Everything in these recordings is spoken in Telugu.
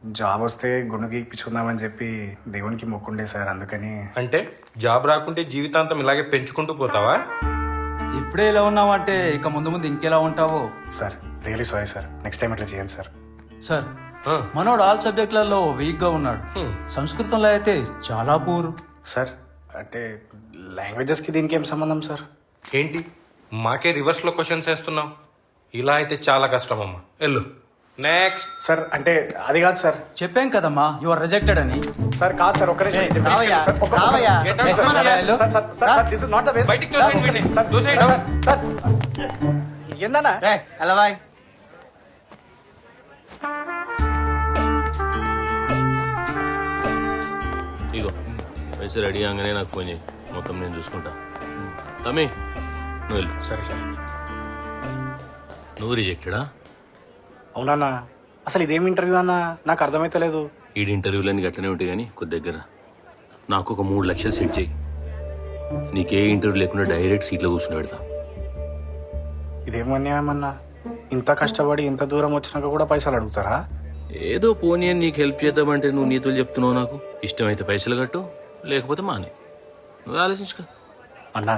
జాబ్ వస్తే గుండు గీక్పించుకుందామని చెప్పి దేవునికి మొక్కుండే సార్, అందుకని. అంటే జాబ్ రాకుంటే జీవితాంతం ఇలాగే పెంచుకుంటూ పోతావా? ఇప్పుడే ఇలా ఉన్నావంటే ఇక ముందు ముందు ఇంకెలా ఉంటావో. Sir really sorry sir, next time ఇట్లా చేయండి సార్. సార్ ఆ. మనోడు ఆల్ సబ్జెక్టులలో వీక్ గా ఉన్నాడు. సంస్కృతంలో అయితే చాలా పూర్. సార్ అంటే లాంగ్వేజెస్కి దీనికి ఏం సంబంధం సార్? ఏంటి మాకే రివర్స్లో క్వశ్చన్స్ వేస్తున్నావు? ఇలా అయితే చాలా కష్టం అమ్మా. వెళ్ళు నెక్స్ట్. సార్ అంటే అది కాదు సార్. చెప్పాం కదమ్మా యు ఆర్ రిజెక్టెడ్ అని. సార్ కాదు సార్, ఒక్కరే Get out. బయటికి తోసేయండి వీడిని. తోసేయండి. సార్ ఏందన్నా? అలా బాయ్. ఇగో పైసలు రెడీ కాగానే నాకు ఫోన్ చేయి, మొత్తం నేను చూసుకుంటా. తమ్మి నువ్వు వెళ్ళు. సరే సార్. నువ్వు రిజెక్టెడా? అవునన్నా, అసలు ఇదేం ఇంటర్వ్యూ అన్నా, నాకు అర్థమైతలేదు. ఈడి ఇంటర్వ్యూలన్నీ గట్లనే ఉంటాయి కానీ కొద్ది దగ్గర నాకు ఒక 3 లక్షలు సెట్ చేయి. నీకే ఇంటర్వ్యూ లేకుండా డైరెక్ట్ సీట్లో కూర్చుని పెడతా. ఇదేం అన్యాయమన్నా, ఇంత కష్టపడి ఇంత దూరం వచ్చినాక కూడా పైసలు అడుగుతారా? ఏదో పోనీ అని నీకు హెల్ప్ చేద్దామంటే నువ్వు నీతులు చెప్తున్నావు. నాకు ఇష్టమైతే పైసలు కట్టు, లేకపోతే మానే. నువ్వు ఆలోచించుకో. అన్నా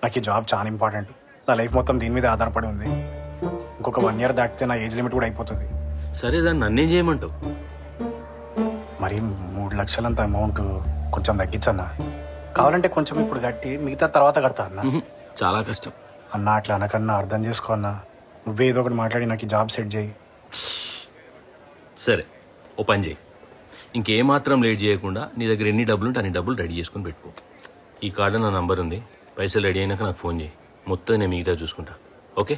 నాకు ఈ జాబ్ చాలా ఇంపార్టెంట్. నా లైఫ్ మొత్తం దీని మీద ఆధారపడి ఉంది. ఇంకొక 1 year దాటితే నా ఏజ్ లిమిట్ కూడా అయిపోతుంది. సరే దాన్ని నన్నేం చేయమంటావు? మరి 3 లక్షలంత అమౌంట్ కొంచెం తగ్గించన్నా. కావాలంటే కొంచెం ఇప్పుడు కట్టి మిగతా తర్వాత కడతా అన్న. చాలా కష్టం అన్న, అట్లా అనకన్నా అర్థం చేసుకో అన్నా. నువ్వే ఏదో ఒకటి మాట్లాడి నాకు ఈ జాబ్ సెట్ చేయి. సరే ఓ పని చేయి, ఇంకేమాత్రం లేట్ చేయకుండా నీ దగ్గర ఎన్ని డబ్బులు ఉంటే అన్ని డబ్బులు రెడీ చేసుకుని పెట్టుకో. ఈ కార్డు నా నంబర్ ఉంది, పైసలు రెడీ అయినాక నాకు ఫోన్ చేయి, మొత్తం నేను మిగతా చూసుకుంటా. ఓకే?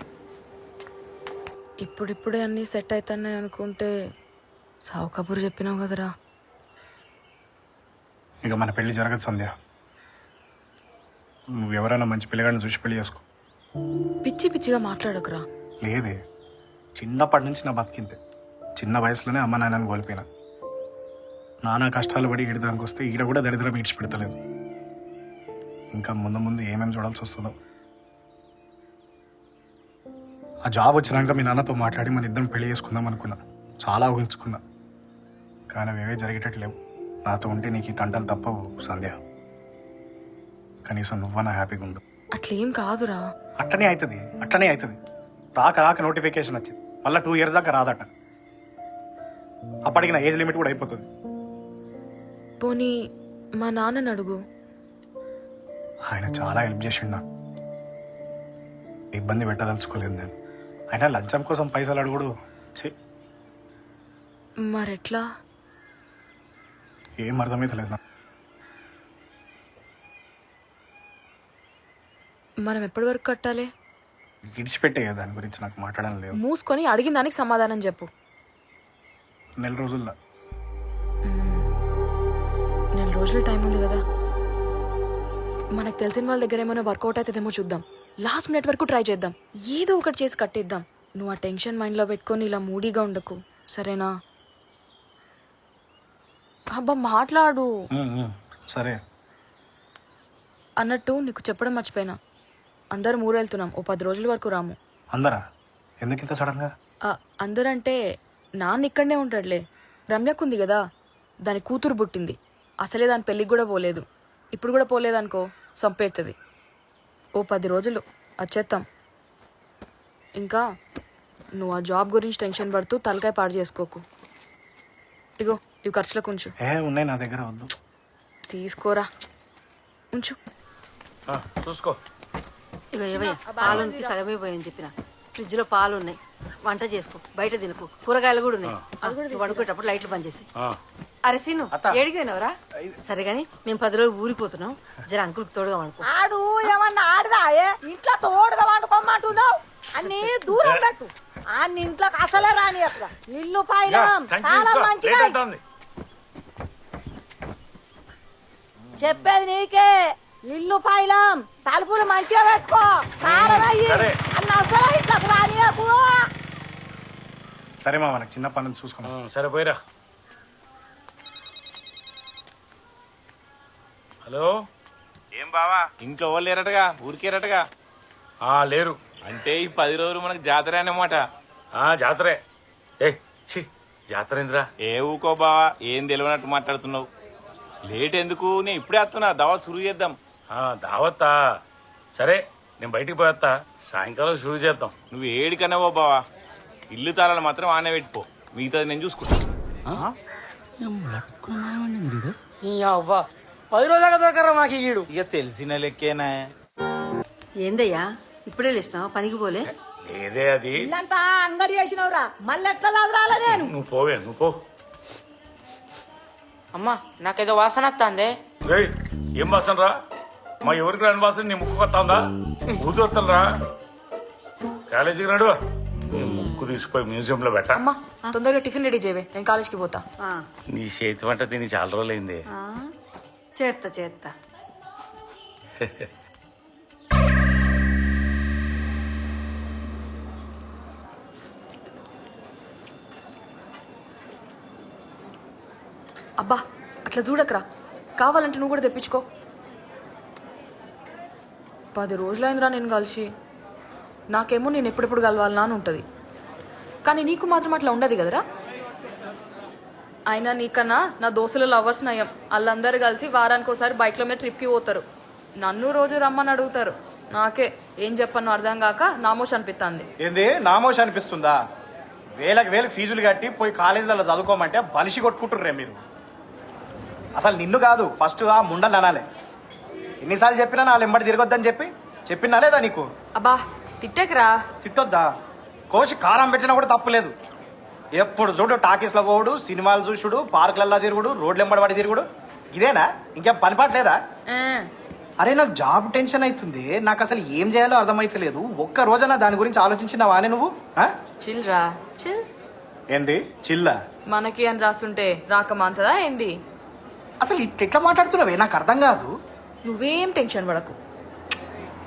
ఇప్పుడిప్పుడే అన్నీ సెట్ అవుతున్నాయి అనుకుంటే సావు కబురు చెప్పినావు కదరా. ఇక మన పెళ్లి జరగదు సంధ్య. నువ్వు ఎవరైనా మంచి పిల్లగాడిని చూసి పెళ్లి చేసుకో. పిచ్చి పిచ్చిగా మాట్లాడకురా. లేదే, చిన్నప్పటి నుంచి నా బతికింతే. చిన్న వయసులోనే అమ్మ నాన్నని కోల్పోయినా. నానా కష్టాలు పడి ఈడదానికి వస్తే ఈడ కూడా దరిద్రం ఈడ్చి పెడతలేదు. ఇంకా ముందు ముందు ఏమేమి చూడాల్సి వస్తుందో. ఆ జాబ్ వచ్చినాక మీ నాన్నతో మాట్లాడి మన ఇద్దరం పెళ్లి చేసుకుందాం అనుకున్నా. చాలా ఊహించుకున్నా, కానీ అవేవే జరిగేటట్లేవు. నాతో ఉంటే నీకు ఈ తంటలు తప్పవు సంధ్య. కనీసం నువ్వన్నా హ్యాపీగా ఉండు. అట్లేం కాదురా. అట్లనే అవుతుంది. రాక నోటిఫికేషన్ వచ్చింది, మళ్ళీ 2 years దాకా రాదట. అప్పటికి నా ఏజ్ లిమిట్ కూడా అయిపోతుంది. పోనీ మా నాన్నని అడుగు. ఆయన చాలా హెల్ప్ చేసిండు నాకు. ఇబ్బంది పెట్టదలుచుకోలేదు నేను. ఆయన లంచం కోసం పైసలు అడుగుడు మరెట్లా? ఏం అర్థమైతలేదు నాకు. మనం ఎప్పటి వరకు కట్టాలి? విడిచిపెట్టే దాని గురించి నాకు మాట్లాడడం లేదు. మూసుకొని అడిగిన దానికి సమాధానం చెప్పు. 1 రోజుల్లో. 4 రోజులు టైం ఉంది కదా. మనకు తెలిసిన వాళ్ళ దగ్గర ఏమైనా వర్కౌట్ అవుతుందేమో చూద్దాం. లాస్ట్ మినిట్ వరకు ట్రై చేద్దాం. ఏదో ఒకటి చేసి కట్టేద్దాం. నువ్వు ఆ టెన్షన్ మైండ్లో పెట్టుకొని ఇలా మూడీగా ఉండకు, సరేనా? అబ్బా మాట్లాడు. సరే. అన్నట్టు నీకు చెప్పడం మర్చిపోయినా, అందరం ఊరెళ్తున్నాం. ఓ 10 రోజుల వరకు రాము. అందరా? ఎందుకు ఇంత సడన్గా? అందరంటే నాన్న ఇక్కడనే ఉంటాడులే. రమ్యకుంది కదా, దాని కూతురు పుట్టింది. అసలే దాని పెళ్ళికి కూడా పోలేదు. ఇప్పుడు కూడా పోలేదనుకో సంపేస్తుంది. ఓ 10 రోజులు వచ్చేస్తాం. ఇంకా నువ్వు ఆ జాబ్ గురించి టెన్షన్ పడుతూ తలకాయ పాడు చేసుకోకు. ఇగో ఇవి ఖర్చులకు ఉంచు. ఉన్నాయి నా దగ్గర, వద్దు. తీసుకోరా, ఉంచు. చూసుకో. ఇక ఏవయ్య పాలుకి సగమే పోయని చెప్పిన. ఫ్రిడ్జ్ లో పాలు ఉన్నాయి, వంట చేసుకో, బయట తినుకో. కూరగాయలు కూడా ఉన్నాయి. నువ్వు వండుకునేటప్పుడు లైట్లు బంద్ చేసి. అరే సీను ఏడిపోయినవరా? సరే గాని మేము 10 రోజులు ఊరిపోతున్నాం. జర అంకుల్కి తోడుగా వండుకో. ఆడు ఏమన్నా ఆడదాయే? ఇంట్లో తోడుగా వండుకోమంటున్నావు. అన్ని దూరం పెట్టు. అన్ని ఇంట్లోకి అసలే రాని అక్కడ. ఇల్లు పైలం చాలా మంచిగా. చెప్పేది నీకే. ఇల్లు పైలం తలుపులు మంచిగా పెట్టుకో. తాళం అయ్యి అన్న అసలు ఇంట్లోకి రానియకు. సరే మా, మనకు చిన్న పనులు చూసుకున్నాం. సరే పోయిరా. హలో, ఏం బావా ఇంట్లో వాళ్ళు లేరటగా, ఊరికేరటగా? లేరు. అంటే ఈ 10 రోజులు మనకు జాతర అన్నమాట. జాతరే. జాతర ఏందిరా? ఏ ఊకో బావా, ఏం తెలియనట్టు మాట్లాడుతున్నావు. లేట్ ఎందుకు, నేను ఇప్పుడే వస్తున్నా. దవా సురు చేద్దాం. దావత్తా? సరే, నేను బయటికి పోయేస్తా. సాయంకాలం షురూ చేద్దాం. నువ్వు ఏడికన్నావో బావా, ఇల్లు తాళాలు మాత్రం ఆనే పెట్టుకో, మిగతాది నేను చూసుకుంటా. అవ్వా 10 రోజులుగా దొరకరా మాకు ఈడు. ఇక తెలిసిన లెక్కేనా. ఏందయ్యా ఇప్పుడే లేచినావా? పనికి పోలే? లేదే, అది ఇల్లంతా అంగడి చేసినవురా, మళ్ళీ ఎట్లా చదరాల నేను? నువ్వు పోవే, నువ్వు పో. అమ్మా నాకేదో వాసన వస్తుంది. రేయ్, ఏం వాసన రా? మా ఎవరికి రాని వాసన నీ ముక్కు కొత్తా ఊదొస్తారా? కాలేజీకి రాడు, నీ ముక్కు తీసుకుపోయి మ్యూజియంలో పెట్ట. అమ్మా తొందరగా టిఫిన్ రెడీ చేయవే, నేను కాలేజ్కి పోతా. ఆ, నీ చేతి వంట తిని చాలా రోజులైంది. ఆ, చేత్తా అబ్బా అట్లా చూడకరా, కావాలంటే నువ్వు కూడా తెప్పించుకో. 10 రోజులైందిరా నేను కలిసి. నాకేమో నేను ఎప్పుడెప్పుడు కలవాలనా అని ఉంటుంది, కానీ నీకు మాత్రం అట్లా ఉండదు కదరా. అయినా నీకన్నా నా దోస్తుల లవర్స్ నయం. వాళ్ళందరూ కలిసి వారానికి ఒకసారి బైక్లో మీద ట్రిప్కి పోతారు. నన్ను రోజు రమ్మని అడుగుతారు. నాకే ఏం చెప్పను అర్థం కాక నామోష్ అనిపిస్తుంది. ఏంది నామోష్ అనిపిస్తుందా? వేలకు వేలు ఫీజులు కట్టి పోయి కాలేజీలలో చదువుకోమంటే బలిసి కొట్టుకుంటుర్రే మీరు. అసలు నిన్ను కాదు, ఫస్ట్ ఆ ముండని అనాలి. ఎన్నిసార్లు చెప్పినా నా ఎంబడి తిరగొద్దని చెప్పినా లేదా నీకు? అబ్బా తిట్టేకరా. తిట్టొద్దా? కోసి కారం పెట్టినా కూడా తప్పులేదు. ఎప్పుడు చూడు టాకీస్లో పోవుడు, సినిమాలు చూసుడు, పార్కులల్లా తిరుగుడు, రోడ్లు ఎంబడి తిరుగుడు, ఇదేనా? ఇంకేం పనిపాట్లేదా? అరే నాకు జాబ్ టెన్షన్ అవుతుంది, నాకు అసలు ఏం చేయాలో అర్థమైతలేదు. ఒక్క రోజైనా దాని గురించి ఆలోచించినావానే నువ్వు? చిల్ రా చిల్. ఏంది చిల్లా? మనకి అని రాస్తుంటే రాకమాంతదా ఏంది? అసలు ఎట్లా మాట్లాడుతున్నావే, నాకు అర్థం కాదు. నువ్వేం టెన్షన్ పడకు,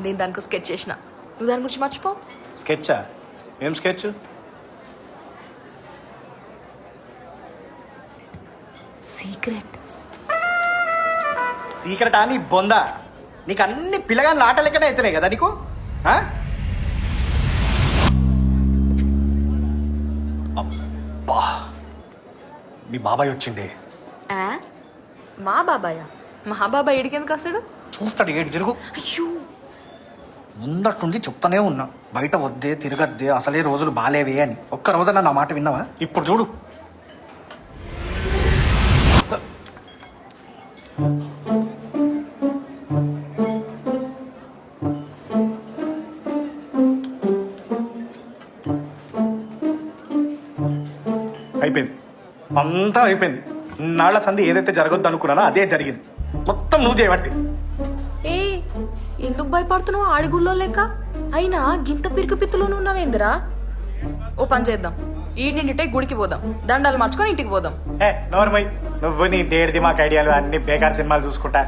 నేను దానికి స్కెచ్ చేసిన, నువ్వు దాని గురించి మర్చిపో. స్కెచ్చా? ఏం స్కెచ్? సీక్రెట్. సీక్రెట్ అని బొందా? నీకు అన్ని పిల్లగాని ఆట లెక్కనే అవుతున్నాయి కదా నీకు. అబ్బా, మీ బాబాయ్ వచ్చిండే. మా బాబాయా? మా బాబాయ్ ఎడికెందుకు వస్తాడు? చూస్తాడు ఏడు తిరుగు. అయ్యో ముందట్టుండి చెప్తానే ఉన్నా, బయట వద్దే తిరగద్దే, అసలే రోజులు బాలేవే అని. ఒక్క రోజన్నా నా మాట విన్నావా? ఇప్పుడు చూడు. అయిపోయింది, అంతా అయిపోయింది. నాళ్ల సంధి ఏదైతే జరగొద్దు అనుకున్నానో అదే జరిగింది. మొత్తం నువ్వు చేయబట్టి. ఏ ఎందుకు భయపడుతున్నావు? ఆడిగుల్లో లెక్క అయినా గింత పిరికి పిత్తులోనూ ఉన్నావేందిరా? ఓ పని చేద్దాం, ఈ నిండిటే గుడికి పోదాం, దండాలు మార్చుకొని ఇంటికి పోదాం. నోర్మై, నువ్వు నీ దేడిది మాకు ఐడియాలు అన్ని బేకార్ సినిమాలు చూసుకుంటా.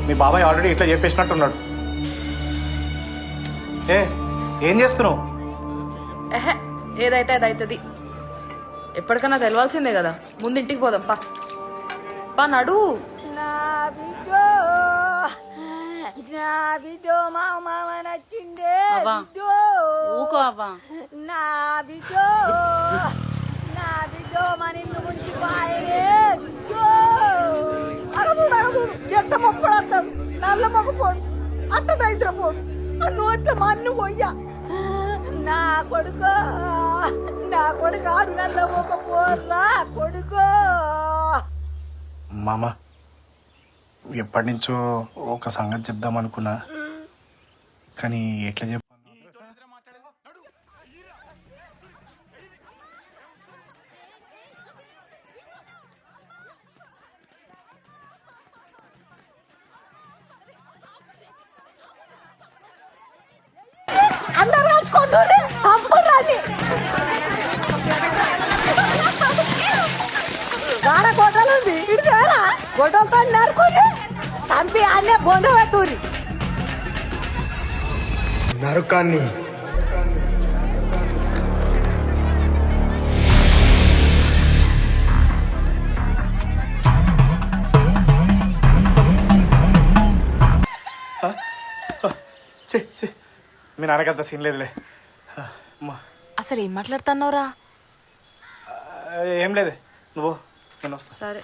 మీ బాబాయ్ ఆల్రెడీ ఇట్లా చెప్పేసినట్టున్నాడు. ఏం చేస్తున్నావు? ఎహే ఏదైతే అది అవుతుంది. ఎప్పటికన్నా తెలవాల్సిందే కదా. ముందు ఇంటికి పోదాం పా నడు. నా బిడ్డో మామ నచ్చిండే బిడ్డో. నా బిడ్డో మన ఇల్లు ముంచి పాయరే బిడ్డో. అగదుడు చెట్ట మొక్కడు వస్తాడు, నల్ల మొక్క పోడు, అట్ట దైత్ర పోడు, నోట్ల మన్ను పోయ్యా. నా కొడుకో ఆడు నల్ల మొక్క పోర్రా కొడుకో. మామ, ఎప్పటి నుంచో ఒక సంగతి చెప్దాం అనుకున్నా, కానీ ఎట్లా చెప్పాలి? అందరూ రాసుకుంటూ సంపూర్ణాన్ని గాడ గొడ్డలు ఉంది, ఇడిదేరా గొడ్డలతో నరుకుని సంపి అన్నే బొంద పెట్టుర్రి. నరకాన్ని చి మీ నాన్నకంత సీన్ లేదులే. అమ్మా. అసలు ఏం మాట్లాడుతున్నావురా? ఏం లేదే, నువ్వు నేను వస్తా. సరే